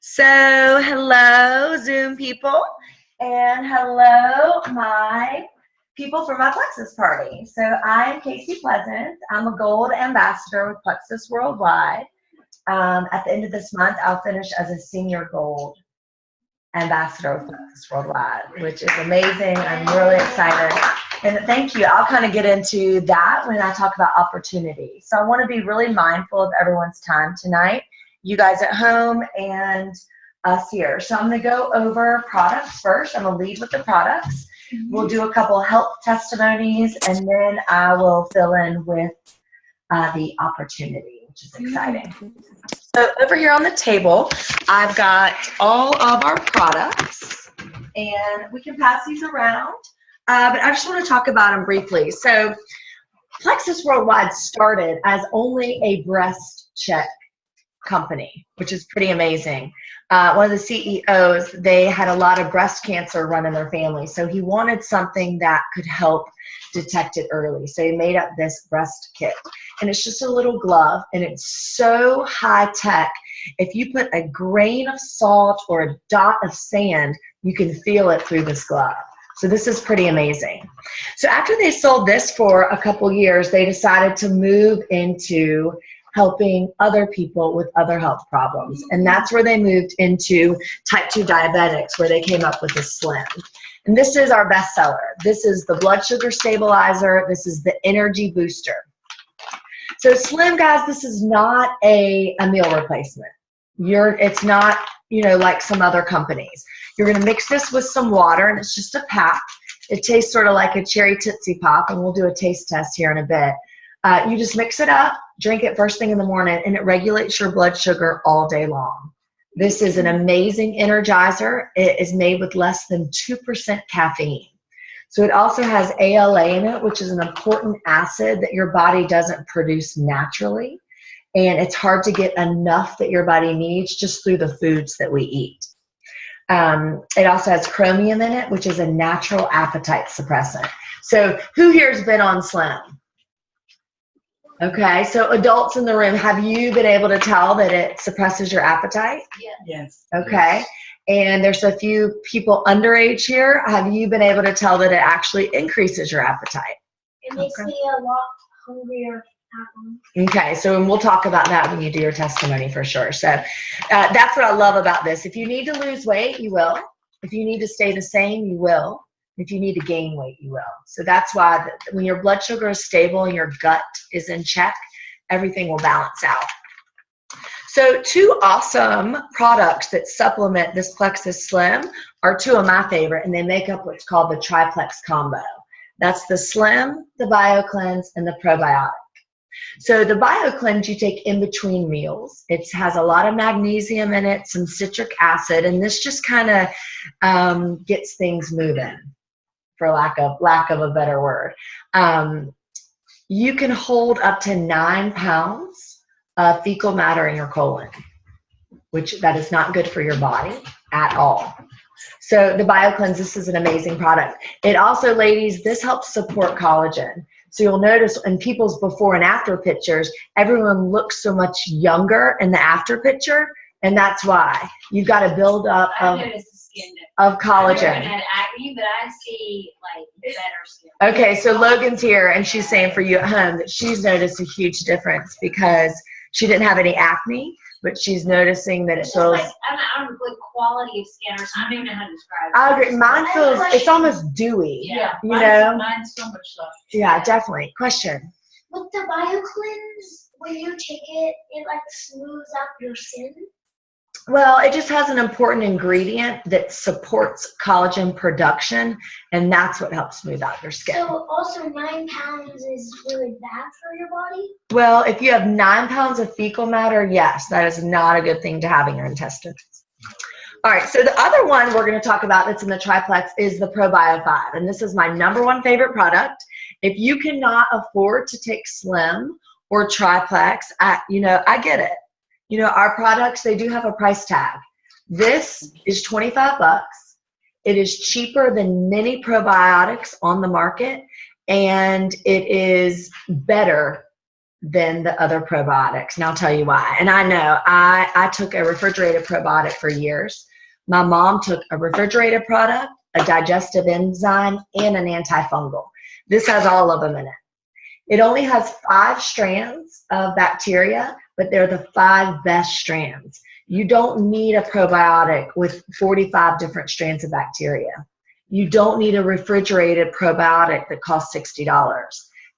So, hello, Zoom people, and hello, my people for my Plexus party. So, I'm Kacy Pleasant. I'm a gold ambassador with Plexus Worldwide. At the end of this month, I'll finish as a senior gold ambassador with Plexus Worldwide, which is amazing. I'm really excited. And thank you. I'll kind of get into that when I talk about opportunity. So, I want to be really mindful of everyone's time tonight. You guys at home and us here. So I'm going to go over products first. I'm going to lead with the products. We'll do a couple health testimonies, and then I will fill in with the opportunity, which is exciting. So over here on the table, I've got all of our products, and we can pass these around, but I just want to talk about them briefly. So Plexus Worldwide started as only a breast check company, which is pretty amazing. One of the CEOs, they had a lot of breast cancer run in their family, so he wanted something that could help detect it early. So he made up this breast kit, and it's just a little glove, and it's so high tech. If you put a grain of salt or a dot of sand, you can feel it through this glove. So this is pretty amazing. So after they sold this for a couple years, they decided to move into helping other people with other health problems. And that's where they moved into type 2 diabetics, where they came up with the Slim. And this is our best seller. This is the blood sugar stabilizer. This is the energy booster. So Slim, guys, this is not a meal replacement. It's not, like some other companies. You're gonna mix this with some water, and it's just a pack. It tastes sort of like a cherry Tootsie Pop, and we'll do a taste test here in a bit. You just mix it up, drink it first thing in the morning, and it regulates your blood sugar all day long. This is an amazing energizer. It is made with less than 2% caffeine. So it also has ALA in it, which is an important acid that your body doesn't produce naturally. And it's hard to get enough that your body needs just through the foods that we eat. It also has chromium in it, which is a natural appetite suppressant. So who here has been on Slim? Okay, so adults in the room, have you been able to tell that it suppresses your appetite? Yes. Okay, and there's a few people underage here. Have you been able to tell that it actually increases your appetite? It makes me a lot hungrier. Okay, so we'll talk about that when you do your testimony for sure. So that's what I love about this. If you need to lose weight, you will. If you need to stay the same, you will. If you need to gain weight, you will. So that's why when your blood sugar is stable and your gut is in check, everything will balance out. So two awesome products that supplement this Plexus Slim are two of my favorite, and they make up what's called the triplex combo. That's the Slim, the BioCleanse, and the probiotic. So the BioCleanse you take in between meals. It has a lot of magnesium in it, some citric acid, and this just kind of gets things moving, for lack of a better word. You can hold up to 9 pounds of fecal matter in your colon, which that is not good for your body at all. So the BioCleanse, this is an amazing product. It also, ladies, this helps support collagen. So you'll notice in people's before and after pictures, everyone looks so much younger in the after picture, and that's why. You've got to build up of collagen. I had acne, but I see like better skin. Okay, so Logan's here, and she's saying for you at home that she's noticed a huge difference because she didn't have any acne, but she's noticing that it feels. Like, I don't know, good quality of skin, or something. I don't even know how to describe it. I agree. Mine feels, it's almost dewy. Yeah, Mine's so much soft. Yeah, definitely. Question. With the BioCleanse, when you take it, it like smooths out your skin. Well, it just has an important ingredient that supports collagen production, and that's what helps smooth out your skin. So also 9 pounds is really bad for your body? Well, if you have 9 pounds of fecal matter, yes, that is not a good thing to have in your intestines. All right, so the other one we're going to talk about that's in the triplex is the ProBio 5, and this is my #1 favorite product. If you cannot afford to take Slim or triplex, I get it. Our products, they do have a price tag. This is $25. It is cheaper than many probiotics on the market, and it is better than the other probiotics. And I'll tell you why. And I know I took a refrigerated probiotic for years. My mom took a refrigerated product, a digestive enzyme, and an antifungal. This has all of them in it. It only has 5 strands of bacteria, but they're the 5 best strands. You don't need a probiotic with 45 different strands of bacteria. You don't need a refrigerated probiotic that costs $60.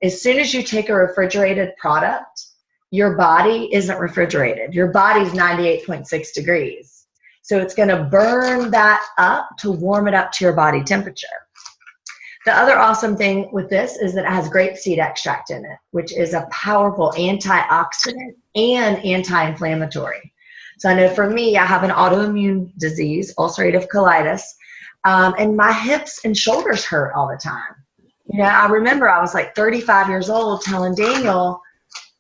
As soon as you take a refrigerated product, your body isn't refrigerated. Your body's 98.6 degrees. So it's going to burn that up to warm it up to your body temperature. The other awesome thing with this is that it has grapeseed extract in it, which is a powerful antioxidant and anti-inflammatory. So I know for me, I have an autoimmune disease, ulcerative colitis, and my hips and shoulders hurt all the time. You know, I remember I was like 35 years old telling Daniel,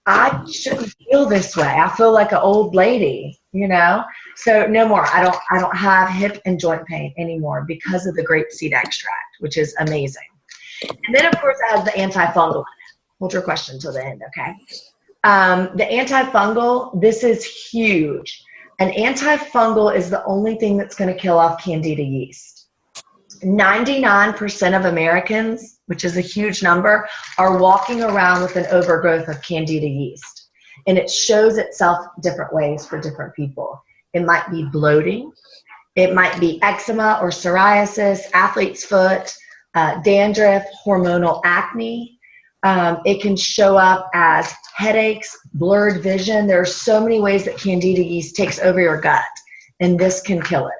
I shouldn't feel this way. I feel like an old lady, you know? So no more. I don't have hip and joint pain anymore because of the grapeseed extract, which is amazing. And then of course it has the antifungal in it. Hold your question till the end, okay? The antifungal, this is huge. An antifungal is the only thing that's going to kill off Candida yeast. 99% of Americans, which is a huge number, are walking around with an overgrowth of Candida yeast. And it shows itself different ways for different people. It might be bloating. It might be eczema or psoriasis, athlete's foot, dandruff, hormonal acne. It can show up as headaches, blurred vision. There are so many ways that Candida yeast takes over your gut, and this can kill it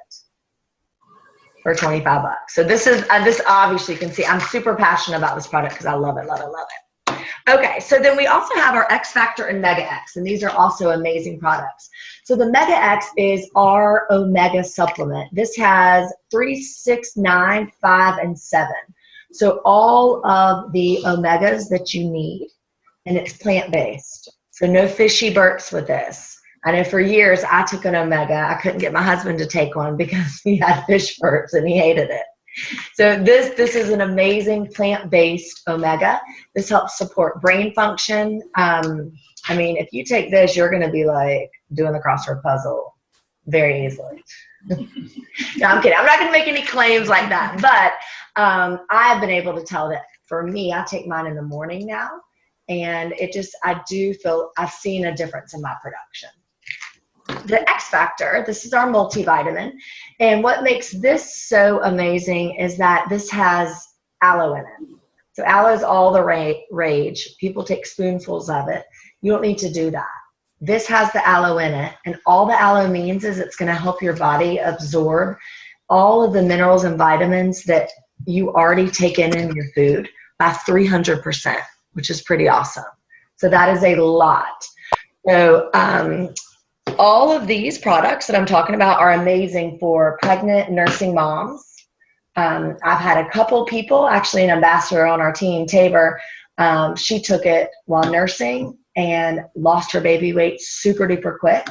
for $25. So this is, this obviously you can see, I'm super passionate about this product because I love it, love it, love it. Okay, so then we also have our X Factor and Mega X, and these are also amazing products. So the Mega X is our omega supplement. This has 3, 6, 9, 5, and 7. So all of the omegas that you need, and it's plant-based. So no fishy burps with this. I know for years I took an omega. I couldn't get my husband to take one because he had fish burps and he hated it. So this is an amazing plant-based omega. This helps support brain function. I mean, if you take this, you're going to be like doing the crossword puzzle very easily. No, I'm kidding. I'm not going to make any claims like that. But I've been able to tell that for me, I take mine in the morning now. And it just, I do feel I've seen a difference in my production. The X Factor, this is our multivitamin. And what makes this so amazing is that this has aloe in it. So aloe is all the rage. People take spoonfuls of it. You don't need to do that. This has the aloe in it. And all the aloe means is it's going to help your body absorb all of the minerals and vitamins that you already take in your food by 300%, which is pretty awesome. So that is a lot. So all of these products that I'm talking about are amazing for pregnant nursing moms. I've had a couple people, actually an ambassador on our team, Tabor, she took it while nursing and lost her baby weight super duper quick.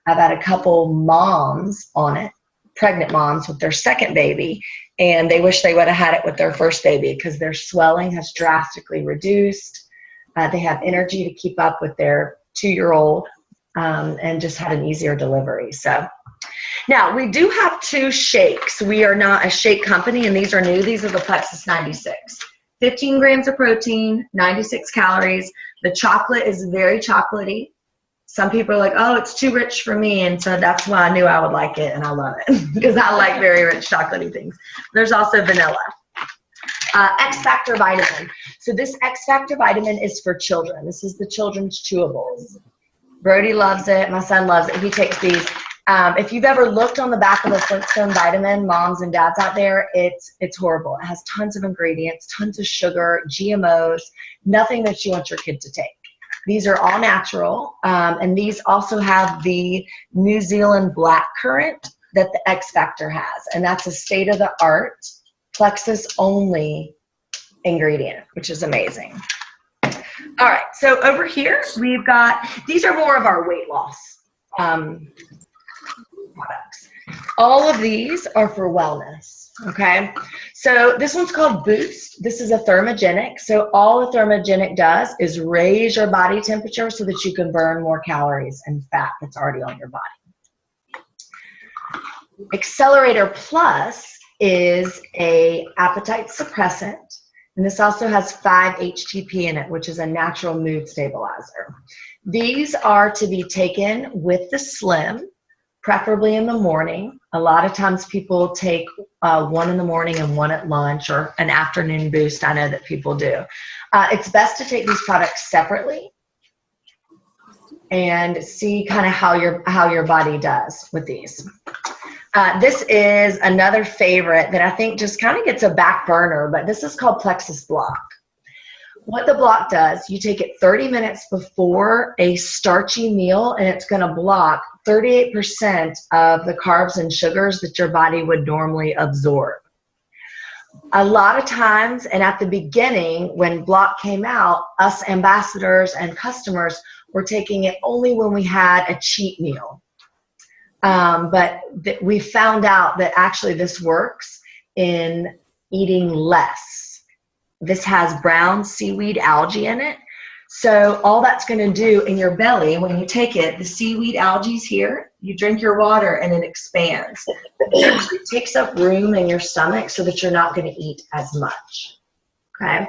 I've had a couple moms on it, pregnant moms with their second baby, and they wish they would have had it with their first baby because their swelling has drastically reduced. They have energy to keep up with their 2-year-old. And just had an easier delivery. So now we do have 2 shakes. We are not a shake company, and these are new. These are the Plexus 96. 15 grams of protein, 96 calories. The chocolate is very chocolatey. Some people are like, oh, it's too rich for me. And so that's why I knew I would like it, and I love it because I like very rich chocolatey things. There's also vanilla. X Factor vitamin. So this X Factor vitamin is for children. This is the children's chewables. Brody loves it. My son loves it. He takes these. If you've ever looked on the back of a Flintstone vitamin, moms and dads out there, it's horrible. It has tons of ingredients, tons of sugar, GMOs, nothing that you want your kid to take. These are all natural, and these also have the New Zealand blackcurrant that the X Factor has, and that's a state-of-the-art Plexus only ingredient, which is amazing. All right, so over here we've got, these are more of our weight loss products. All of these are for wellness. Okay, so this one's called Boost. This is a thermogenic. So all a thermogenic does is raise your body temperature so that you can burn more calories and fat that's already on your body. Accelerator Plus is a appetite suppressant, and this also has 5-HTP in it, which is a natural mood stabilizer. These are to be taken with the Slim, preferably in the morning. A lot of times people take one in the morning and one at lunch, or an afternoon boost. I know that people do. It's best to take these products separately and see kind of how your body does with these. This is another favorite that I think just kind of gets a back burner, but this is called Plexus Block. What the block does, you take it 30 minutes before a starchy meal, and it's going to block 38% of the carbs and sugars that your body would normally absorb. A lot of times, and at the beginning, when Block came out, us ambassadors and customers were taking it only when we had a cheat meal. But we found out that actually this works in eating less. This has brown seaweed algae in it. So all that's going to do in your belly, when you take it, the seaweed algae's here, you drink your water and it expands. It actually takes up room in your stomach so that you're not going to eat as much. Okay,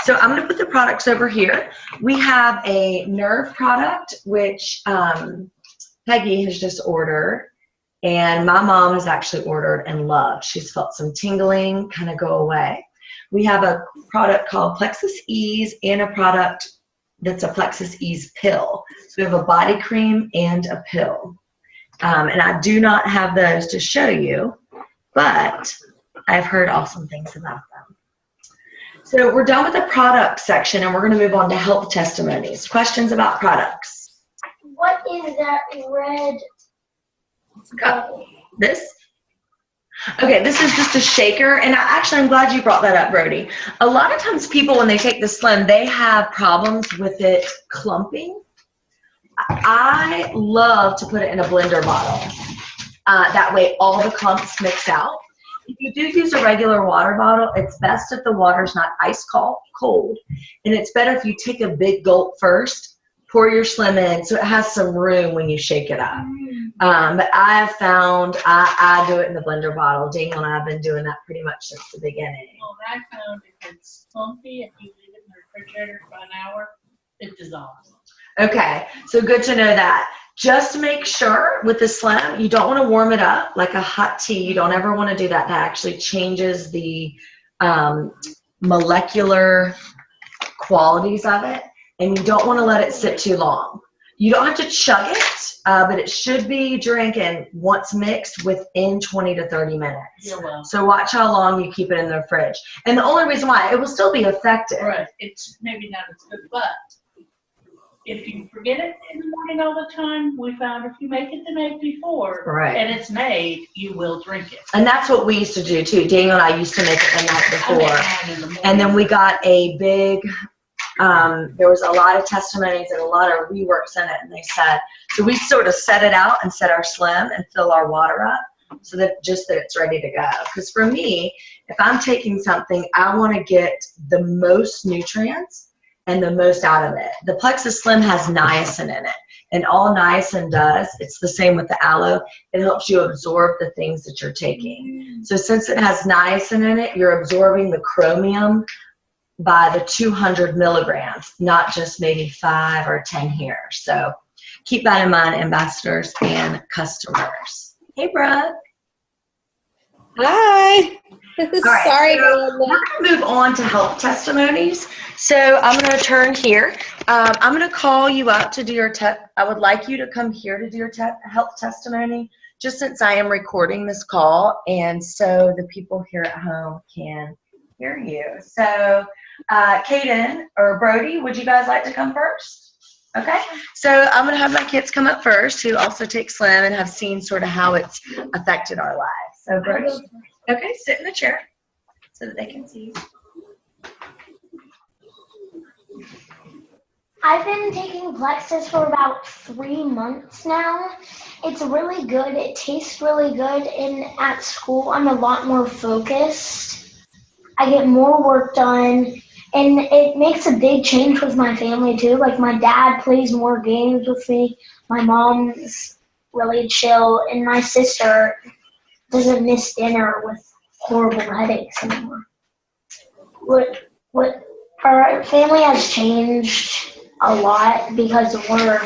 so I'm going to put the products over here. We have a nerve product, which Peggy has just ordered, and my mom has actually ordered and loved. She's felt some tingling kind of go away. We have a product called Plexus Ease and a product that's a Plexus Ease pill. So we have a body cream and a pill. And I do not have those to show you, but I've heard awesome things about them. So we're done with the product section, and we're going to move on to health testimonies. Questions about products? What is that red? This? Okay, this is just a shaker, and I'm glad you brought that up, Brody. A lot of times people, when they take the Slim, they have problems with it clumping. I love to put it in a blender bottle. That way all the clumps mix out. If you do use a regular water bottle, it's best if the water's not ice cold, and it's better if you take a big gulp first, pour your Slim in so it has some room when you shake it up. But I have found I do it in the blender bottle. Daniel and I have been doing that pretty much since the beginning. Well, I found if it's clumpy, if you leave it in the refrigerator for an hour, it dissolves. Okay, so good to know that. Just make sure with the Slim, you don't want to warm it up like a hot tea. You don't ever want to do that. That actually changes the molecular qualities of it, and you don't want to let it sit too long. You don't have to chug it, but it should be drinking once mixed within 20 to 30 minutes. You're welcome. So watch how long you keep it in the fridge. And the only reason why, it will still be effective. Right. It's maybe not as good, but if you forget it in the morning all the time, we found if you make it the night before, Right, and it's made, you will drink it. And that's what we used to do too. Daniel and I used to make it the night I make before. mine in the morning. And then we got a big, there was a lot of testimonies and a lot of reworks in it. And they said, so we sort of set it out and set our Slim and fill our water up so that it's ready to go. Because for me, if I'm taking something, I want to get the most nutrients and the most out of it. The Plexus Slim has niacin in it. And all niacin does, it's the same with the aloe, it helps you absorb the things that you're taking. So since it has niacin in it, you're absorbing the chromium by the 200 milligrams, not just maybe 5 or 10 here. So keep that in mind, ambassadors and customers. Hey, Brooke. Hi. Right, Sorry. so we're going to move on to health testimonies. So I'm going to turn here. I'm going to call you up to do your I would like you to come here to do your health testimony, just since I am recording this call, and so the people here at home can hear you. So Kaden or Brody, would you guys like to come first? Okay, so I'm going to have my kids come up first, who also take Slim and have seen sort of how it's affected our lives. So Brody, okay, sit in the chair so that they can see you. I've been taking Plexus for about 3 months now. It's really good. It tastes really good, and at school I'm a lot more focused. I get more work done, and it makes a big change with my family too. Like my dad plays more games with me. My mom's really chill, and my sister doesn't miss dinner with horrible headaches anymore. What our family has changed a lot because we're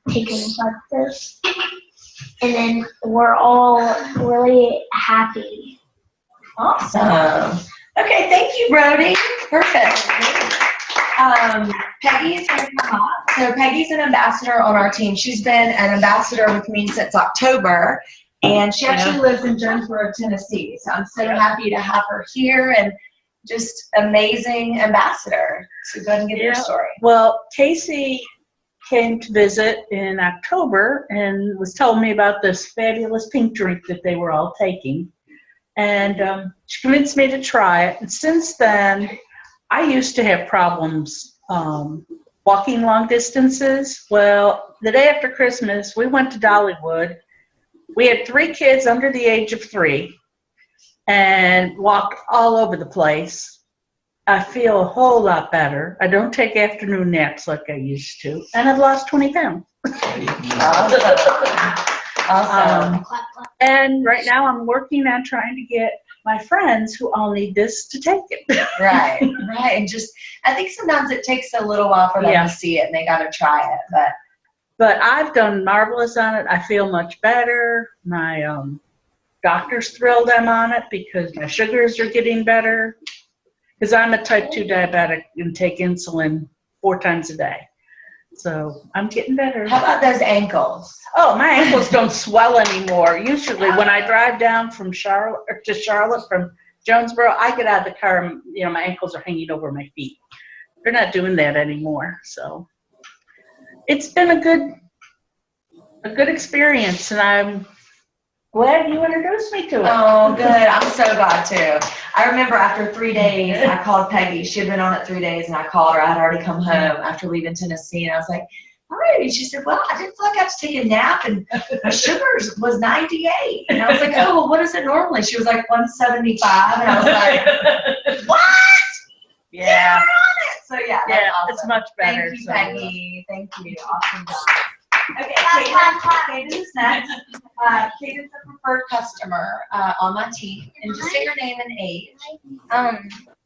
taking Plexus, and then we're all really happy. Awesome. Okay, thank you, Brody. Perfect. Peggy's going to come up. So Peggy's an ambassador on our team. She's been an ambassador with me since October, and she actually lives in Jonesboro, Tennessee. So I'm so happy to have her here, and just amazing ambassador. So go ahead and give your story. Well, Kacy came to visit in October and was telling me about this fabulous pink drink that they were all taking. And she convinced me to try it. And since then, I used to have problems walking long distances. Well, the day after Christmas, we went to Dollywood. We had 3 kids under the age of 3 and walked all over the place. I feel a whole lot better. I don't take afternoon naps like I used to. And I've lost 20 pounds. Awesome. And right now I'm working on trying to get my friends who all need this to take it. Right. And just, I think sometimes it takes a little while for them to see it, and they got to try it. But I've done marvelous on it. I feel much better. My doctor's thrilled I'm on it because my sugars are getting better. Because I'm a type 2 diabetic and take insulin 4 times a day. So I'm getting better. How about those ankles? Oh, my ankles don't swell anymore. Usually when I drive down from Charlotte from Jonesboro, I get out of the car and my ankles are hanging over my feet. They're not doing that anymore. So it's been a good experience, and I'm glad you introduced me to it. Oh, good. I'm so glad too. I remember after 3 days, I called Peggy. She had been on it 3 days, and I called her. I had already come home after leaving Tennessee, and I was like, all right. And she said, well, I didn't feel like I had to take a nap, and my sugars was 98. And I was like, oh, well, what is it normally? She was like 175, and I was like, what? Yeah. You're on it. So yeah, that's awesome. It's much better. Thank you, Peggy. Thank you. Awesome job. Okay, Caden's next. Caden's a preferred customer on my team. And just say your name and age.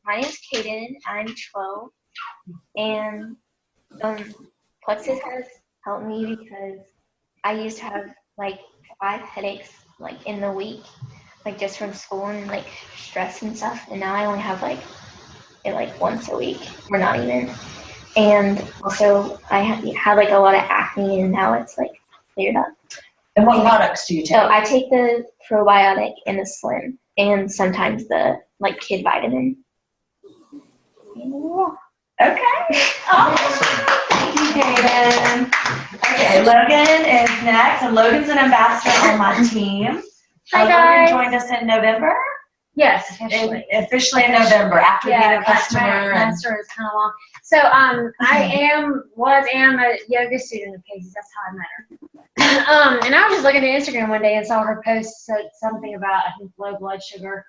My name is Kaden. I'm 12. And Plexus has helped me because I used to have like 5 headaches like in the week, like just from school and like stress and stuff. And now I only have it once a week, or not even. And also I had like a lot of acne, and now it's like cleared up. And what products do you take? So I take the probiotic and the Slim, and sometimes the kid vitamin. Okay. Awesome. Thank you, Kaden. Okay, Logan is next, and Logan's an ambassador on my team. Hi, guys. Logan joined us in November. Yes, officially. Officially in November, after being a customer. My story is kind of long. So I am a yoga student of Kacy's. That's how I met her. And I was just looking at Instagram one day and saw her post something about, I think, low blood sugar.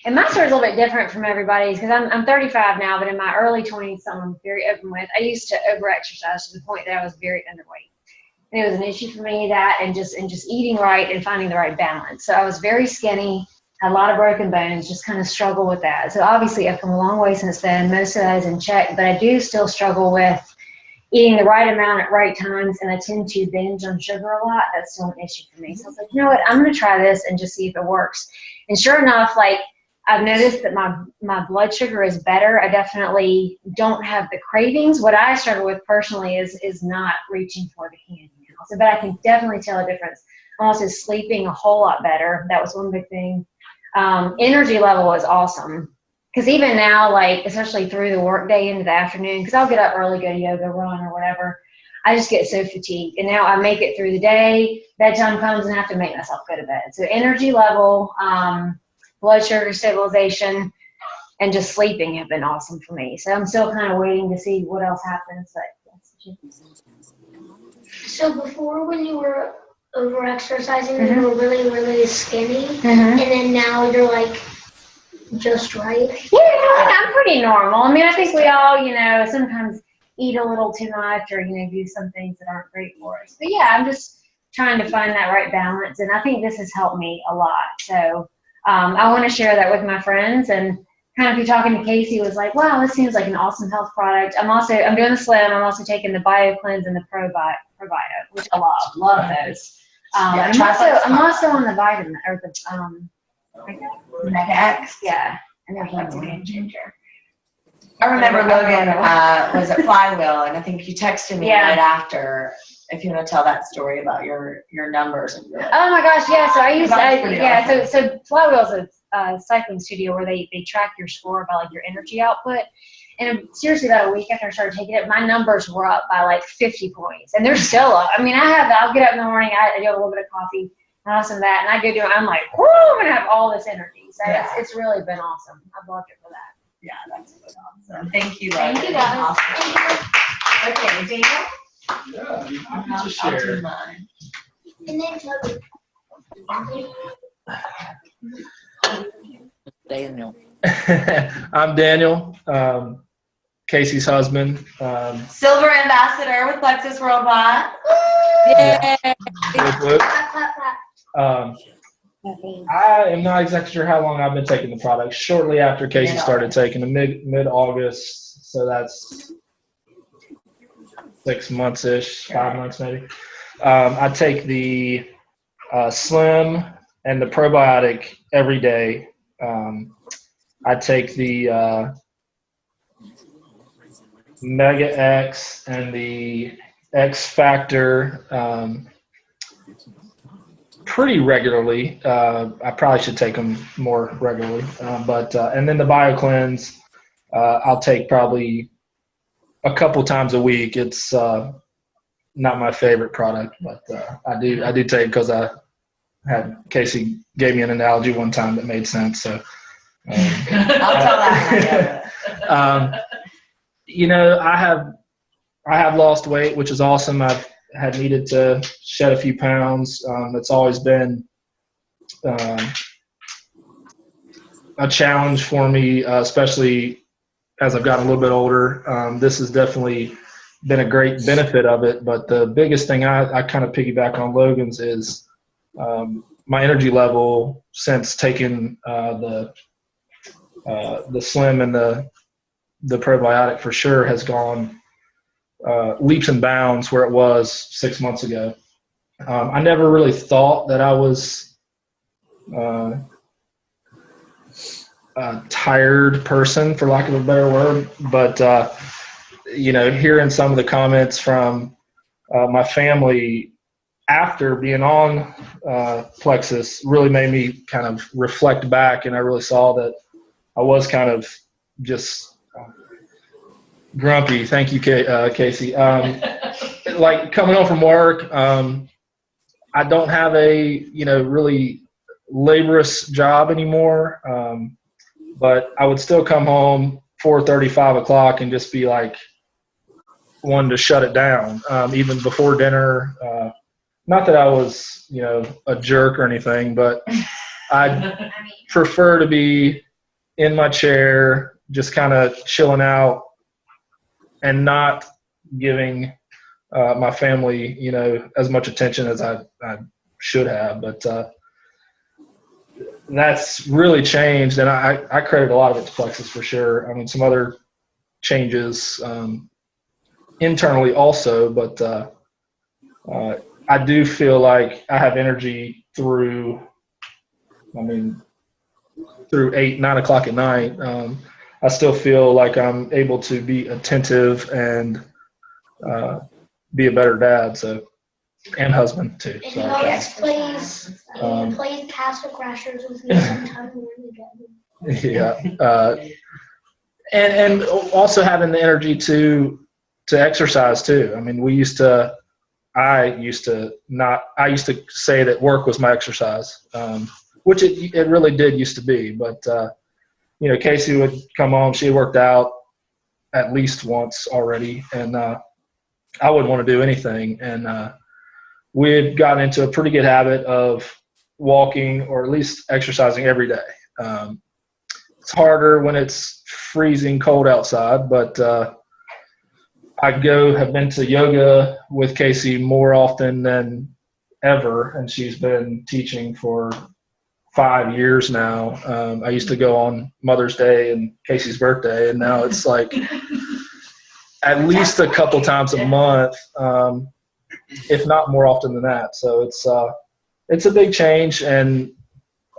And my story is a little bit different from everybody's because I'm 35 now, but in my early 20s, I'm very open with. I used to over-exercise to the point that I was very underweight. And it was an issue for me, that and just eating right and finding the right balance. So I was very skinny. Had a lot of broken bones, just kind of struggle with that. So obviously I've come a long way since then. Most of that is in check, but I do still struggle with eating the right amount at right times, and I tend to binge on sugar a lot. That's still an issue for me. So I was like, you know what, I'm going to try this and just see if it works. And sure enough, I've noticed that my blood sugar is better. I definitely don't have the cravings. What I struggle with personally is not reaching for the candy now. So, but I can definitely tell a difference. I'm also sleeping a whole lot better. That was one big thing. Energy level is awesome. Because even now, especially through the workday into the afternoon, because I'll get up early, go to yoga, run, or whatever, I just get so fatigued. And now I make it through the day. Bedtime comes and I have to make myself go to bed. So energy level, blood sugar stabilization, and just sleeping have been awesome for me. So I'm still kind of waiting to see what else happens. But So before, when you were over exercising, Mhm. you were really, really skinny, Mm-hmm. and then now you're like just right. Yeah, I'm pretty normal. I mean, I think we all, sometimes eat a little too much or, do some things that aren't great for us. But yeah, I'm just trying to find that right balance. And I think this has helped me a lot. So I want to share that with my friends. And kind of be talking to Kacy was like, wow, this seems like an awesome health product. I'm doing the Slim. I'm also taking the Bio Cleanse and the Probio, which I love those. Yeah, and I'm also on the vitamin, or the, Mega X. yeah. And there's That's a one more. game changer. I remember Logan was at Flywheel, and I think you texted me Yeah. right after. If you want to tell that story about your numbers and your. Oh my gosh, yeah. So I used That's pretty awesome. so Flywheel's a cycling studio where they track your score by like your energy output. And seriously, about a week after I started taking it, my numbers were up by like 50 points, and they're still up. I mean, I'll get up in the morning, I do a little bit of coffee, and all some of that, and I go do it. I'm like, whoo, I'm gonna have all this energy. So Yeah. it's really been awesome. I've loved it for that. Yeah, that's really awesome. Thank you, Thank Logan. you, guys. Awesome. Okay, Daniel. Yeah, you can I'll just do share. mine. And then Toby. Daniel. I'm Daniel, Kacy's husband. Silver ambassador with Plexus Worldwide. Yay! Whoop, whoop. Clap, clap, clap. I am not exactly sure how long I've been taking the product. Shortly after Kacy started taking it, mid-August, so that's 6 months-ish, 5 months maybe. I take the Slim and the probiotic every day. I take the Mega X and the X Factor pretty regularly. I probably should take them more regularly, and then the Bio Cleanse I'll take probably a couple times a week. It's not my favorite product, but I do take because I had Kacy gave me an analogy one time that made sense. So I'll tell that one. I have lost weight, which is awesome. I've had needed to shed a few pounds. It's always been a challenge for me, especially as I've gotten a little bit older. This has definitely been a great benefit of it. But the biggest thing I kind of piggyback on Logan's is my energy level since taking the Slim and the probiotic for sure has gone leaps and bounds where it was 6 months ago. I never really thought that I was a tired person, for lack of a better word, but hearing some of the comments from my family after being on Plexus really made me kind of reflect back, and I really saw that I was kind of just grumpy. Thank you, Kacy. Like coming home from work, I don't have a really laborious job anymore, but I would still come home 4:30, 5 o'clock and just be like wanting to shut it down, even before dinner. Not that I was a jerk or anything, but I prefer to be in my chair, just kind of chilling out and not giving my family, as much attention as I should have. But that's really changed, and I credit a lot of it to Plexus for sure. I mean, some other changes internally also, but I do feel like I have energy through 8, 9 o'clock at night. I still feel like I'm able to be attentive and be a better dad, and husband too. And So, he always plays Castle Crashers with me sometime when we get him. yeah, and also having the energy to exercise too. I mean, I used to say that work was my exercise, which it really did used to be. But Kacy would come home. She had worked out at least once already, and I wouldn't want to do anything. And we had gotten into a pretty good habit of walking or at least exercising every day. It's harder when it's freezing cold outside, but have been to yoga with Kacy more often than ever, and she's been teaching for 5 years now. I used to go on Mother's Day and Kacy's birthday, and now it's like at least a couple times a month, if not more often than that. So it's a big change, and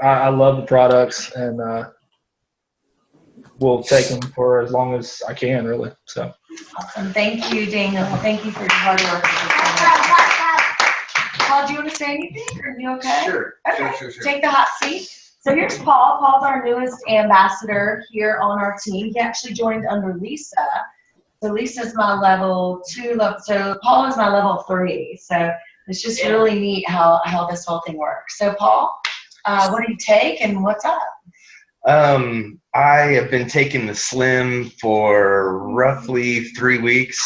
I love the products, and we'll take them for as long as I can, really. So. Awesome. Thank you, Daniel. Thank you for your hard work. Paul, do you want to say anything? Are you okay? Sure. Okay. Sure. Take the hot seat. So here's Paul. Paul's our newest ambassador here on our team. He actually joined under Lisa. So Lisa's my level 2. So Paul is my level 3. So it's just really neat how this whole thing works. So Paul, what do you take and what's up? I have been taking the Slim for roughly 3 weeks.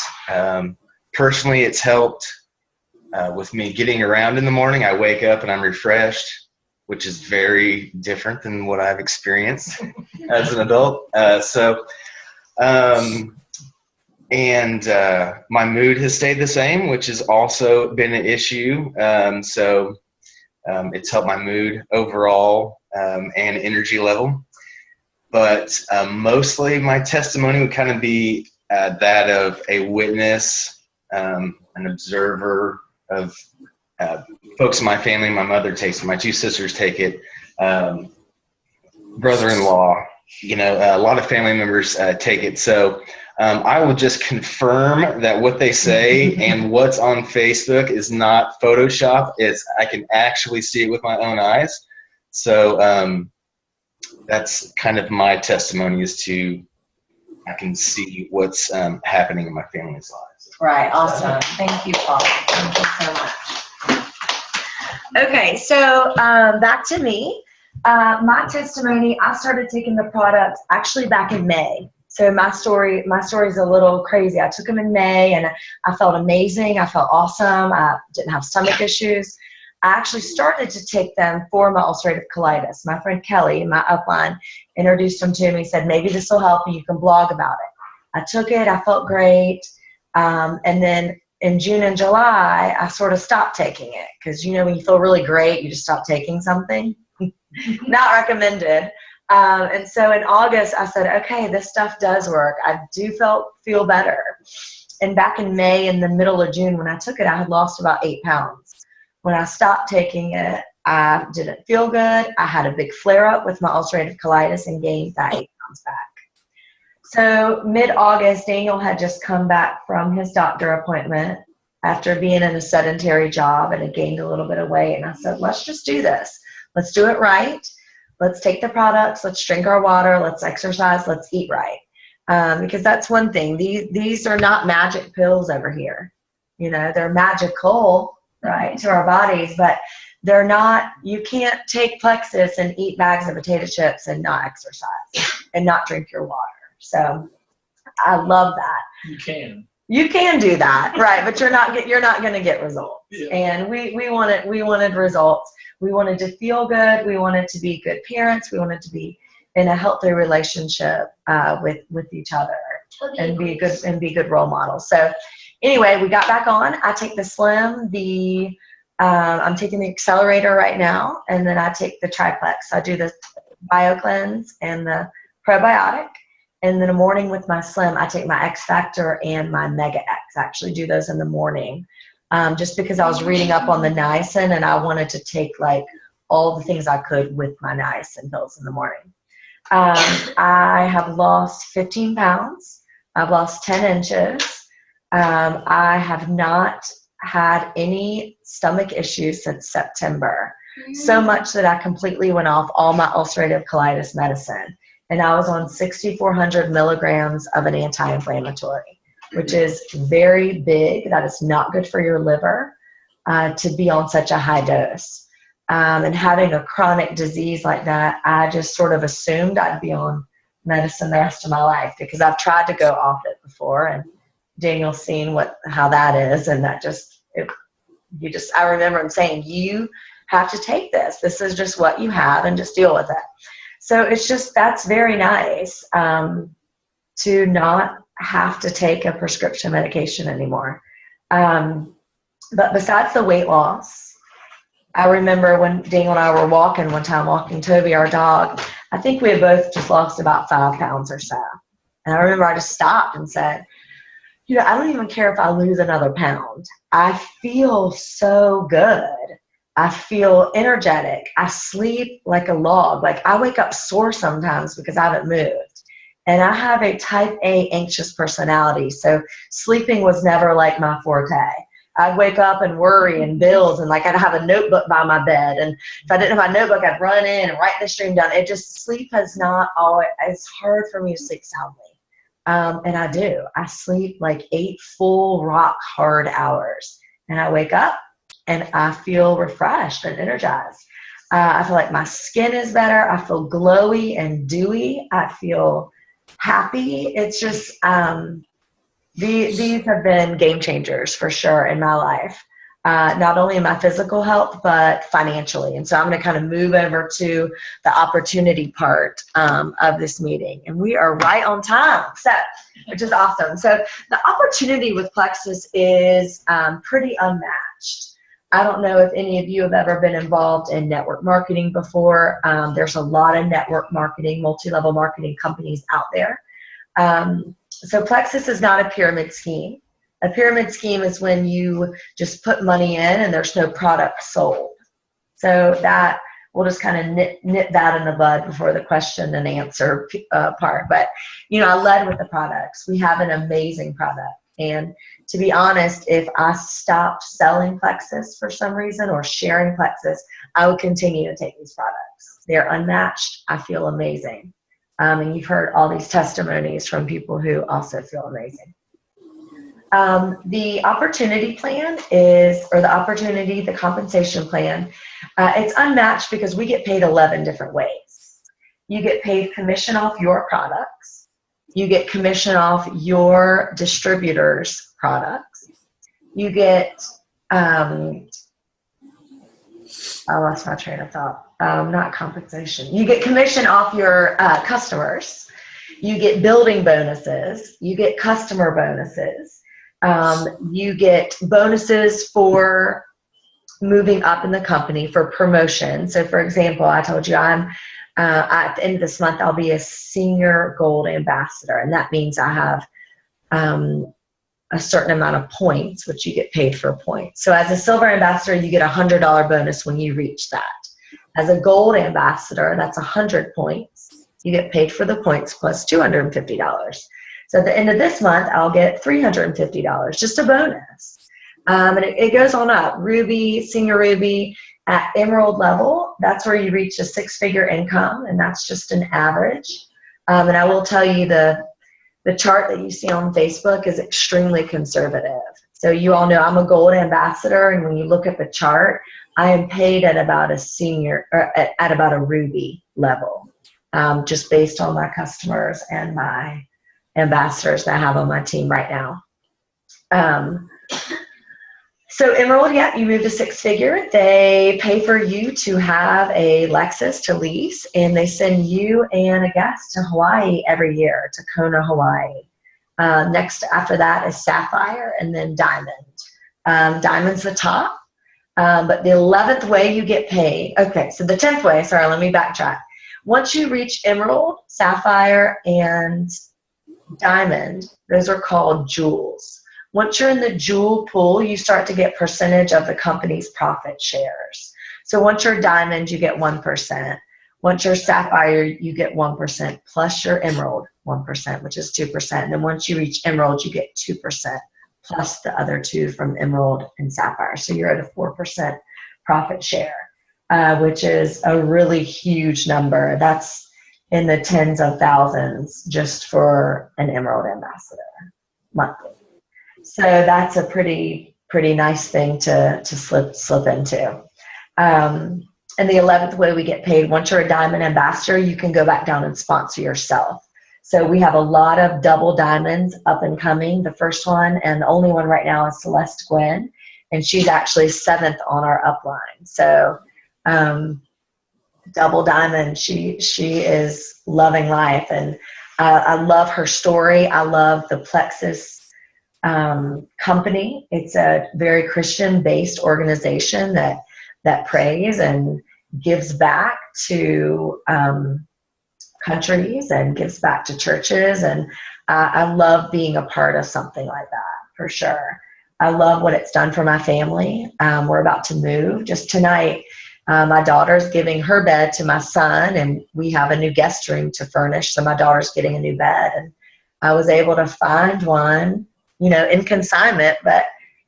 Personally, it's helped with me getting around in the morning. I wake up and I'm refreshed, which is very different than what I've experienced as an adult. And my mood has stayed the same, which has also been an issue. It's helped my mood overall and energy level. But mostly my testimony would kind of be that of a witness, an observer of folks in my family. My mother takes it. My 2 sisters take it. Brother-in-law, a lot of family members take it. So I will just confirm that what they say and what's on Facebook is not Photoshop. I can actually see it with my own eyes. So that's kind of my testimony I can see what's happening in my family's lives. Right. Awesome. Thank you, Paul. Thank you so much. Okay. So back to me. My testimony, I started taking the products actually back in May. So my story is a little crazy. I took them in May and I felt amazing. I felt awesome. I didn't have stomach issues. I actually started to take them for my ulcerative colitis. My friend Kelly in my upline introduced them to me, said, maybe this will help you. You can blog about it. I took it. I felt great. And then in June and July, I sort of stopped taking it because, when you feel really great, you just stop taking something. Not recommended. And so in August, I said, okay, this stuff does work. I do feel better. And back in May, in the middle of June, when I took it, I had lost about 8 pounds. When I stopped taking it, I didn't feel good. I had a big flare-up with my ulcerative colitis and gained that 8 pounds back. So mid-August, Daniel had just come back from his doctor appointment after being in a sedentary job and had gained a little bit of weight. And I said, let's just do this. Let's do it right. Let's take the products. Let's drink our water. Let's exercise. Let's eat right. Because that's one thing. These are not magic pills over here. They're magical, right, to our bodies, but they're not. You can't take Plexus and eat bags of potato chips and not exercise and not drink your water. So I love that. You can do that, right? But you're not going to get results. Yeah. And we wanted results. We wanted to feel good. We wanted to be good parents. We wanted to be in a healthy relationship with each other and be good role models. So anyway, we got back on. I take the Slim. I'm taking the Accelerator right now, and then I take the Triplex. I do the BioCleanse and the Probiotic. And then in the morning with my Slim, I take my X Factor and my Mega X. I actually do those in the morning. Just because I was reading up on the niacin and I wanted to take all the things I could with my niacin pills in the morning. I have lost 15 pounds. I've lost 10 inches. I have not had any stomach issues since September. So much that I completely went off all my ulcerative colitis medicine. And I was on 6,400 milligrams of an anti-inflammatory, which is very big. That is not good for your liver to be on such a high dose. And having a chronic disease like that, I just sort of assumed I'd be on medicine the rest of my life because I've tried to go off it before and Daniel's seen how that is, and that I remember him saying, you have to take this. This is just what you have, and just deal with it. So that's very nice to not have to take a prescription medication anymore. But besides the weight loss, I remember when Daniel and I were walking Toby, our dog, I think we had both just lost about 5 pounds or so. And I remember I just stopped and said, I don't even care if I lose another pound. I feel so good. I feel energetic. I sleep like a log. Like, I wake up sore sometimes because I haven't moved. And I have a type A anxious personality. So sleeping was never like my forte. I'd wake up and worry and bills, and like I'd have a notebook by my bed. And if I didn't have my notebook, I'd run in and write this dream down. Sleep has not always, it's hard for me to sleep soundly. And I do. I sleep like 8 full rock hard hours. And I wake up and I feel refreshed and energized. I feel like my skin is better. I feel glowy and dewy. I feel happy. It's just, these have been game changers for sure in my life, not only in my physical health, but financially. And so I'm going to kind of move over to the opportunity part of this meeting. And we are right on time, which is awesome. So the opportunity with Plexus is pretty unmatched. I don't know if any of you have ever been involved in network marketing before. There's a lot of network marketing, multi-level marketing companies out there. So Plexus is not a pyramid scheme. A pyramid scheme is when you just put money in and there's no product sold. So that we'll just kind of nip that in the bud before the question and answer part. But, I led with the products. We have an amazing product. And to be honest, if I stopped selling Plexus for some reason or sharing Plexus, I would continue to take these products. They're unmatched. I feel amazing. And you've heard all these testimonies from people who also feel amazing. The opportunity plan the compensation plan, it's unmatched because we get paid 11 different ways. You get paid commission off your products. You get commission off your distributors' products. You get, I lost my train of thought. Not compensation. You get commission off your customers. You get building bonuses. You get customer bonuses. You get bonuses for moving up in the company, for promotion. So, for example, I told you I'm at the end of this month, I'll be a senior gold ambassador, and that means I have a certain amount of points, which you get paid for points. So as a silver ambassador, you get a $100 bonus when you reach that. As a gold ambassador, that's 100 points. You get paid for the points plus $250. So at the end of this month, I'll get $350, just a bonus. And it goes on up. Ruby, senior Ruby, at emerald level, that's where you reach a 6-figure income, and that's just an average. And I will tell you the chart that you see on Facebook is extremely conservative. So you all know I'm a gold ambassador, and when you look at the chart, I am paid at about a senior, or at about a ruby level, just based on my customers and my ambassadors that I have on my team right now. So emerald, yeah, you move to 6-figure. They pay for you to have a Lexus to lease, and they send you and a guest to Hawaii every year, to Kona, Hawaii. Next after that is sapphire, and then diamond. Diamond's the top, but the 11th way you get paid. Okay, so the 10th way, sorry, let me backtrack. Once you reach emerald, sapphire, and diamond, those are called jewels. Once you're in the jewel pool, you start to get percentage of the company's profit shares. So once you're diamond, you get 1%. Once you're sapphire, you get 1%, plus your emerald, 1%, which is 2%. And then once you reach emerald, you get 2%, plus the other 2 from emerald and sapphire. So you're at a 4% profit share, which is a really huge number. That's in the tens of thousands just for an emerald ambassador monthly. So that's a pretty nice thing to slip into. And the 11th way we get paid, once you're a diamond ambassador, you can go back down and sponsor yourself. So we have a lot of double diamonds up and coming. The first one and the only one right now is Celeste Gwen, and she's actually 7th on our upline. So double diamond, she is loving life, and I love her story. I love the Plexus company. It's a very Christian-based organization that prays and gives back to countries and gives back to churches, and I love being a part of something like that for sure. I love what it's done for my family. We're about to move. Just tonight, my daughter's giving her bed to my son, and we have a new guest room to furnish, so my daughter's getting a new bed, and I was able to find one, in consignment, but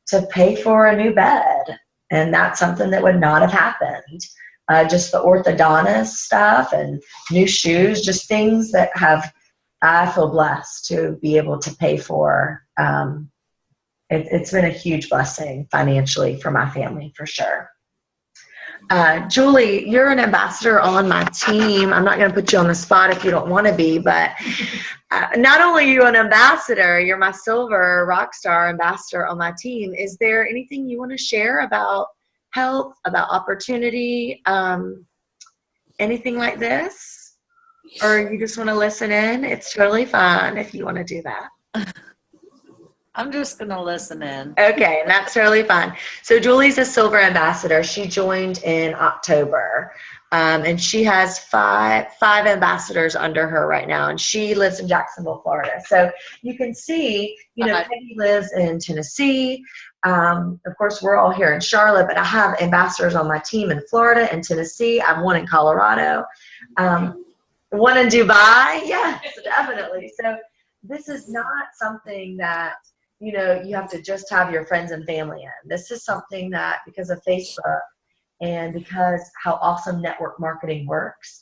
to pay for a new bed, and that's something that would not have happened. Just the orthodontist stuff and new shoes, just things that I feel blessed to be able to pay for. It's been a huge blessing financially for my family, for sure. Julie, you're an ambassador on my team. I'm not going to put you on the spot if you don't want to be, but not only are you an ambassador, you're my silver rock star ambassador on my team. Is there anything you want to share about health, about opportunity, anything like this? Or you just want to listen in? It's totally fine if you want to do that. I'm just going to listen in. Okay, and that's totally fine. So Julie's a silver ambassador. She joined in October, and she has five ambassadors under her right now, and she lives in Jacksonville, Florida. So you can see, Peggy lives in Tennessee. Of course, we're all here in Charlotte, but I have ambassadors on my team in Florida and Tennessee. I have one in Colorado, one in Dubai. Yes, definitely. So this is not something that you have to just have your friends and family in. This is something that, because of Facebook and because how awesome network marketing works,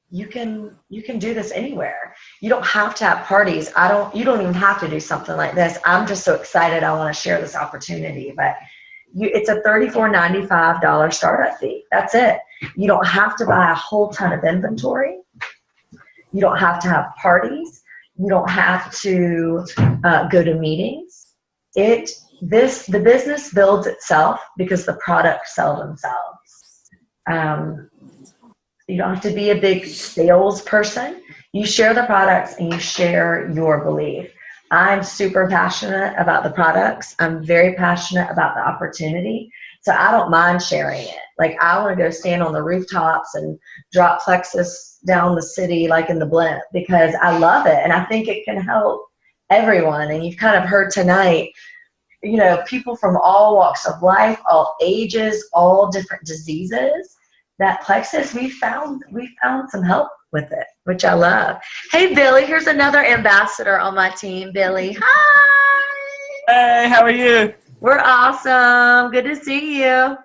you can do this anywhere. You don't have to have parties. You don't even have to do something like this. I'm just so excited. I want to share this opportunity, but it's a $34.95 startup fee. That's it. You don't have to buy a whole ton of inventory. You don't have to have parties. You don't have to go to meetings. The business builds itself because the products sell themselves. You don't have to be a big sales person. You share the products and you share your belief. I'm super passionate about the products. I'm very passionate about the opportunity. So I don't mind sharing it. Like, I want to go stand on the rooftops and drop Plexus down the city like in the blimp, because I love it and I think it can help everyone. And you've kind of heard tonight, people from all walks of life, all ages, all different diseases. That Plexus, we found some help with it, which I love. Hey, Billy, here's another ambassador on my team. Billy, hi. Hey, how are you? We're awesome. Good to see you.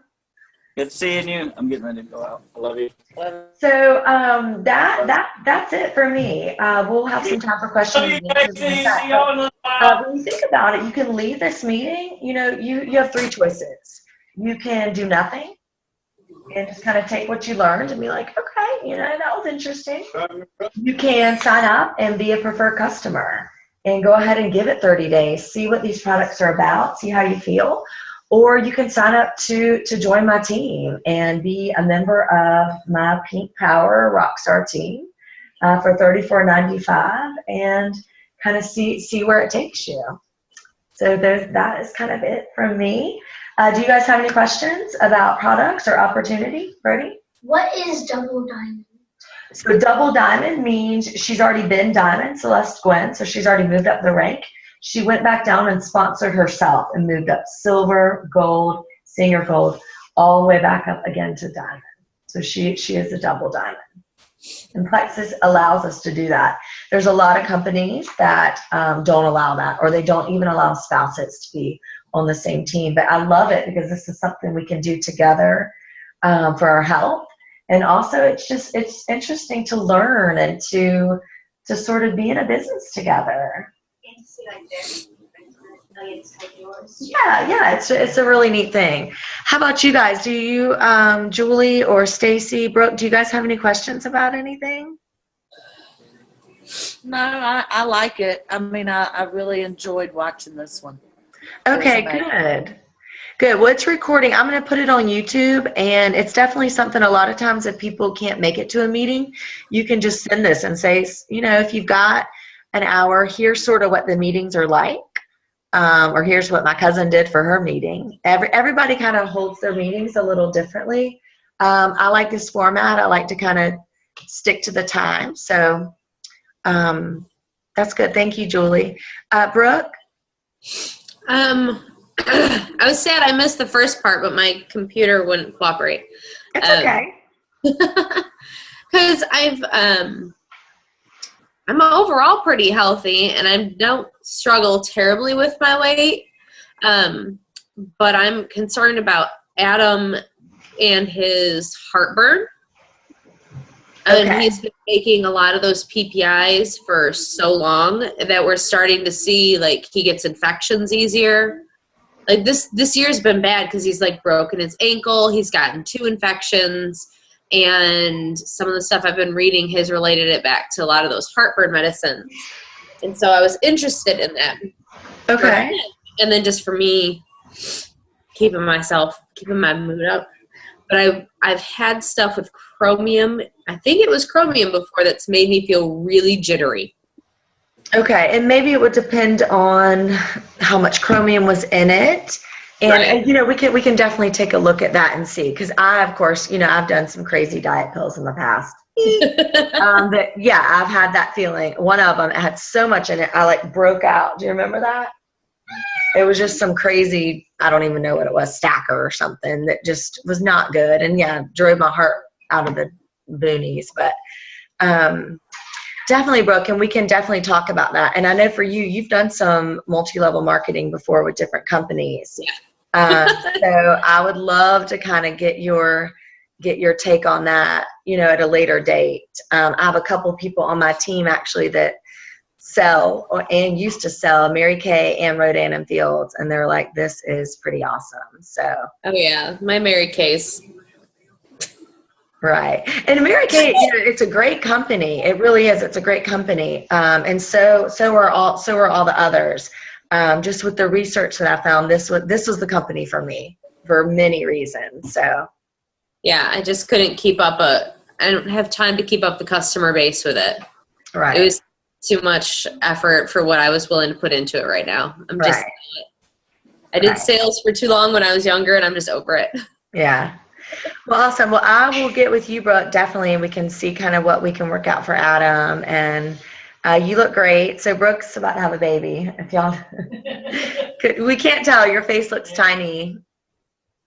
Good seeing you. I'm getting ready to go out. I love you. So that's it for me. We'll have some time for questions. Love you, Kacy. When you think about it, you can leave this meeting. You have 3 choices. You can do nothing and just kind of take what you learned and be like, okay, that was interesting. You can sign up and be a preferred customer and go ahead and give it 30 days, see what these products are about, see how you feel. Or you can sign up to join my team and be a member of my Pink Power Rockstar team for $34.95 and kind of see where it takes you. So that is kind of it from me. Do you guys have any questions about products or opportunity? Brody? What is double diamond? So double diamond means she's already been diamond, Celeste Gwen, so she's already moved up the rank. She went back down and sponsored herself and moved up silver, gold, senior gold, all the way back up again to diamond. So she is a double diamond. And Plexus allows us to do that. There's a lot of companies that don't allow that, or they don't even allow spouses to be on the same team. But I love it because this is something we can do together for our health. And also it's interesting to learn and to sort of be in a business together. Yeah, it's a really neat thing. How about you guys? Do you, Julie or Stacy, Brooke, do you guys have any questions about anything? No, I like it. I mean, I really enjoyed watching this one. Okay, It was amazing. good. Good. Well, it's recording. I'm going to put it on YouTube, and it's definitely something a lot of times if people can't make it to a meeting, you can just send this and say, if you've got an hour, here's sort of what the meetings are like, or here's what my cousin did for her meeting. Everybody kind of holds their meetings a little differently. I like this format. I like to kind of stick to the time. So that's good. Thank you, Julie. Brooke? I was sad I missed the first part, but my computer wouldn't cooperate. It's okay. Because I'm overall pretty healthy, and I don't struggle terribly with my weight. But I'm concerned about Adam and his heartburn. And he's been taking a lot of those PPIs for so long that we're starting to see, like, he gets infections easier. Like, this year's been bad because he's, like, broken his ankle. He's gotten 2 infections. And some of the stuff I've been reading has related it back to a lot of those heartburn medicines. And so I was interested in that. Okay. And then just for me, keeping my mood up. But I've had stuff with chromium. I think it was chromium before that's made me feel really jittery. Okay, and maybe it would depend on how much chromium was in it. And we can definitely take a look at that and see, because of course, I've done some crazy diet pills in the past. I've had that feeling. One of them had so much in it, I like broke out. Do you remember that? It was just some crazy, I don't even know what it was, stacker or something that just was not good. And drove my heart out of the boonies. But definitely, Brooke, and we can definitely talk about that. And I know for you've done some multi-level marketing before with different companies. Yeah. So I would love to kind of get your take on that, at a later date. I have a couple people on my team actually that sell and used to sell Mary Kay and Rodan and Fields, and they're like, this is pretty awesome. So. Oh yeah, my Mary Kay's. Right. And Mary Kay, it's a great company. It really is. It's a great company. And so are all the others. Just with the research that I found, this was the company for me for many reasons. So. Yeah, I just couldn't keep up I don't have time to keep up the customer base with it. Right. It was too much effort for what I was willing to put into it right now. I did sales for too long when I was younger, and I'm just over it. Yeah. Well, awesome. Well, I will get with you, Brooke, definitely, and we can see kind of what we can work out for Adam. And you look great. So Brooke's about to have a baby. If y'all, we can't tell. Your face looks tiny,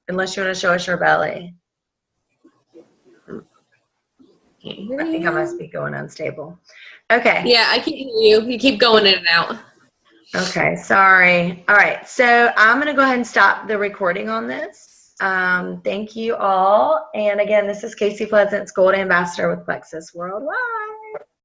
unless you want to show us your belly. I think I must be going unstable. Okay. Yeah, I can hear you. You keep going in and out. Okay, sorry. All right, so I'm going to go ahead and stop the recording on this. Thank you all. And again, this is Kacy Pleasant's Gold Ambassador with Plexus Worldwide.